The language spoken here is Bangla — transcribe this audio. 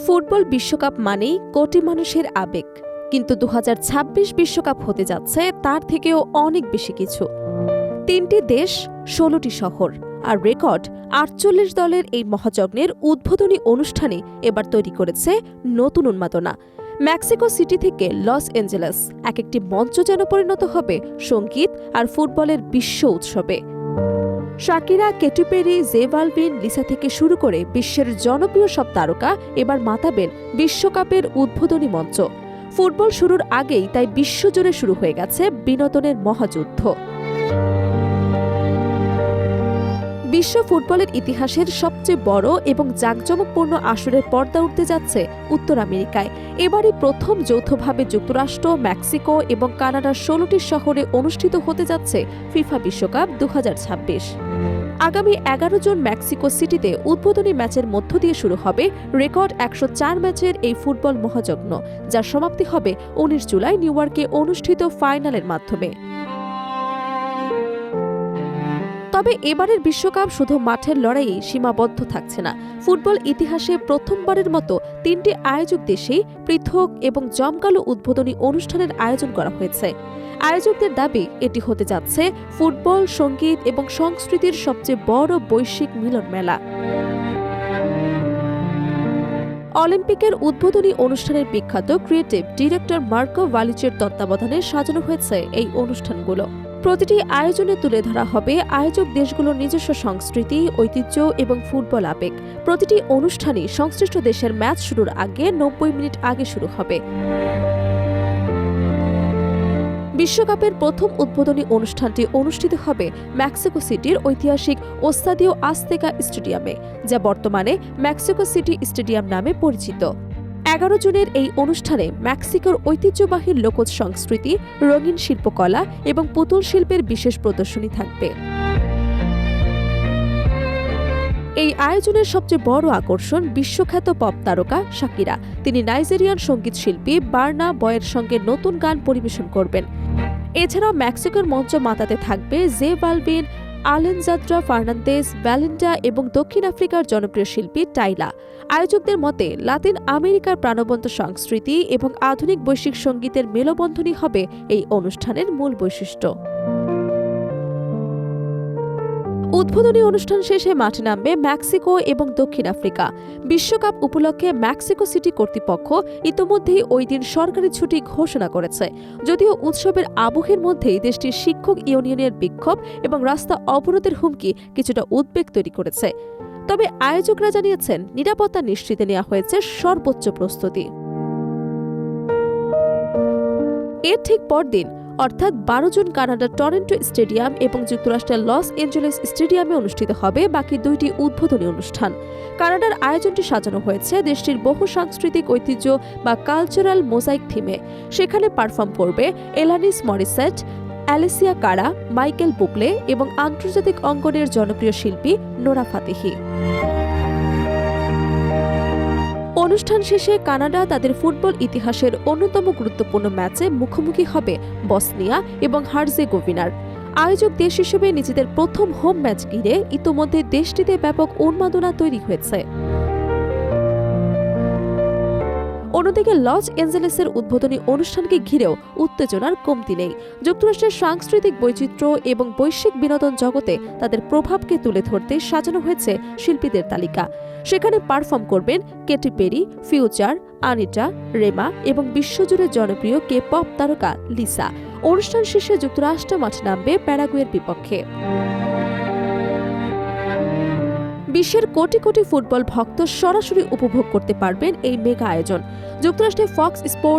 ফুটবল বিশ্বকাপ মানেই কোটি মানুষের আবেগ, কিন্তু ২০২৬ বিশ্বকাপ হতে যাচ্ছে তার থেকেও অনেক বেশি কিছু। ৩টি দেশ, ১৬টি শহর আর রেকর্ড ৪৮ দলের এই মহাযজ্ঞের উদ্বোধনী অনুষ্ঠানে এবার তৈরি করেছে নতুন উন্মাদনা। মেক্সিকো সিটি থেকে লস এঞ্জেলেস এক একটি মঞ্চ যেন পরিণত হবে সঙ্গীত আর ফুটবলের বিশ্ব উৎসবে। Shakira, Katy Perry, J Balvin, Lisa থেকে শুরু করে বিশ্বের জনপ্রিয় সব তারকা এবার মাতাবেন বিশ্বকাপের উদ্বোধনী মঞ্চ। ফুটবল শুরুর আগেই তাই বিশ্বজুড়ে শুরু হয়ে গেছে বিনোদনের মহাযুদ্ধ। বিশ্ব ফুটবলের ইতিহাসের সবচেয়ে বড় এবং জাঁকজমকপূর্ণ আসরের পর্দা উঠতে যাচ্ছে উত্তর আমেরিকায়। এবারই প্রথম যৌথভাবে যুক্তরাষ্ট্র, মেক্সিকো এবং কানাডার ১৬টি শহরে অনুষ্ঠিত হতে যাচ্ছে ফিফা বিশ্বকাপ ২০২৬। আগামী ১১ জুন মেক্সিকো সিটিতে উদ্বোধনী ম্যাচের মধ্য দিয়ে শুরু হবে রেকর্ড ১০৪ ম্যাচের এই ফুটবল মহাযজ্ঞ, যার সমাপ্তি হবে ১৯ জুলাই নিউ ইয়র্কে অনুষ্ঠিত ফাইনালের মাধ্যমে। তবে এবারের বিশ্বকাপ শুধু মাঠের লড়াইয়ে সীমাবদ্ধ থাকছে না। ফুটবল ইতিহাসে প্রথমবারের মতো ৩টি আয়োজক দেশেই পৃথক এবং জমকালো উদ্বোধনী অনুষ্ঠানের আয়োজন করা হয়েছে। আয়োজকদের দাবি এটি হতে যাচ্ছে ফুটবল, সঙ্গীত এবং সংস্কৃতির সবচেয়ে বড় বৈশ্বিক মিলন মেলা। অলিম্পিকের উদ্বোধনী অনুষ্ঠানের বিখ্যাত ক্রিয়েটিভ ডিরেক্টর মার্কো ভালিচের তত্ত্বাবধানে সাজানো হয়েছে এই অনুষ্ঠানগুলো। প্রতিটি আয়োজনে তুলে ধরা হবে আয়োজক দেশগুলোর নিজস্ব সংস্কৃতি, ঐতিহ্য এবং ফুটবল আবেগ। প্রতিটি অনুষ্ঠানই সংশ্লিষ্ট দেশের ম্যাচ শুরুর আগে ৯০ মিনিট আগে শুরু হবে। বিশ্বকাপের প্রথম উদ্বোধনী অনুষ্ঠানটি অনুষ্ঠিত হবে মেক্সিকো সিটির ঐতিহাসিক ওস্তাদিও আজতেকা স্টেডিয়ামে, যা বর্তমানে মেক্সিকো সিটি স্টেডিয়াম নামে পরিচিত। ১১ জুনের এই অনুষ্ঠানে মেক্সিকোর ঐতিহ্যবাহী লোকজ সংস্কৃতি, রঙিন শিল্পকলা এবং পুতুল শিল্পের বিশেষ প্রদর্শনী থাকবে। এই আয়োজনের সবচেয়ে বড় আকর্ষণ বিশ্বখ্যাত পপ তারকা শাকিরা। তিনি নাইজেরিয়ান সঙ্গীত শিল্পী বার্না বয়ের সঙ্গে নতুন গান পরিবেশন করবেন। এছাড়াও মেক্সিকোর মঞ্চ মাতাতে থাকবে জে বালভিন, আলেনজান্দ্রা ফার্নান্দেজ, বেলিন্ডা এবং দক্ষিণ আফ্রিকার জনপ্রিয় শিল্পী টাইলা। আয়োজকদের মতে লাতিন আমেরিকার প্রাণবন্ত সংস্কৃতি এবং আধুনিক বৈশ্বিক সঙ্গীতের মেলবন্ধনই হবে এই অনুষ্ঠানের মূল বৈশিষ্ট্য। উদ্বোধনী অনুষ্ঠান শেষে মাঠে নামবে মেক্সিকো এবং দক্ষিণ আফ্রিকা। বিশ্বকাপ উপলক্ষে মেক্সিকো সিটি কর্তৃপক্ষ ইতোমধ্যেই ওই দিন সরকারি ছুটি ঘোষণা করেছে। যদিও উৎসবের আবহের মধ্যেই দেশটির শিক্ষক ইউনিয়নের বিক্ষোভ এবং রাস্তা অবরোধের হুমকি কিছুটা উদ্বেগ তৈরি করেছে। তবে আয়োজকরা জানিয়েছেন নিরাপত্তা নিশ্চিতে নেওয়া হয়েছে সর্বোচ্চ প্রস্তুতি। এর ঠিক পরদিন অর্থাৎ ১২ জুন কানাডার টরন্টো স্টেডিয়াম এবং যুক্তরাষ্ট্রের লস এঞ্জেলেস স্টেডিয়ামে অনুষ্ঠিত হবে বাকি ২টি উদ্বোধনী অনুষ্ঠান। কানাডার আয়োজনটি সাজানো হয়েছে দেশটির বহু সাংস্কৃতিক ঐতিহ্য বা কালচারাল মোজাইক থিমে। সেখানে পারফর্ম করবে এলানিস মরিসেট, অ্যালিসিয়া কারা, মাইকেল বুবলে এবং আন্তর্জাতিক অঙ্গনের জনপ্রিয় শিল্পী নোরা ফাতেহি। অনুষ্ঠান শেষে কানাডা তাদের ফুটবল ইতিহাসের অন্যতম গুরুত্বপূর্ণ ম্যাচে মুখোমুখি হবে বসনিয়া এবং হার্জেগোভিনার। আয়োজক দেশ হিসেবে নিজেদের প্রথম হোম ম্যাচ ঘিরে ইতোমধ্যে দেশটিতে ব্যাপক উন্মাদনা তৈরি হয়েছে। অন্যদিকে লস এঞ্জেলেসের উদ্বোধনী অনুষ্ঠানকে ঘিরেও উত্তেজনার কমতি নেই। যুক্তরাষ্ট্রের সাংস্কৃতিক বৈচিত্র্য এবং বৈশ্বিক বিনোদন জগতে তাদের প্রভাবকে তুলে ধরতে সাজানো হয়েছে শিল্পীদের তালিকা। সেখানে পারফর্ম করবেন Katie peri, future, Anita, Rema এবং বিশ্বজুড়ে জনপ্রিয় কে পপ তারকা লিসা। অনুষ্ঠান শেষে যুক্তরাষ্ট্র মাঠে নামবে প্যারাগুয়ের বিপক্ষে। বিশ্বের কোটি কোটি ফুটবল ভক্ত সরাসরি উপভোগ করতে পারবেন এই মেগা আয়োজন। যুক্তরাষ্ট্রে ফক্স স্পোর্টস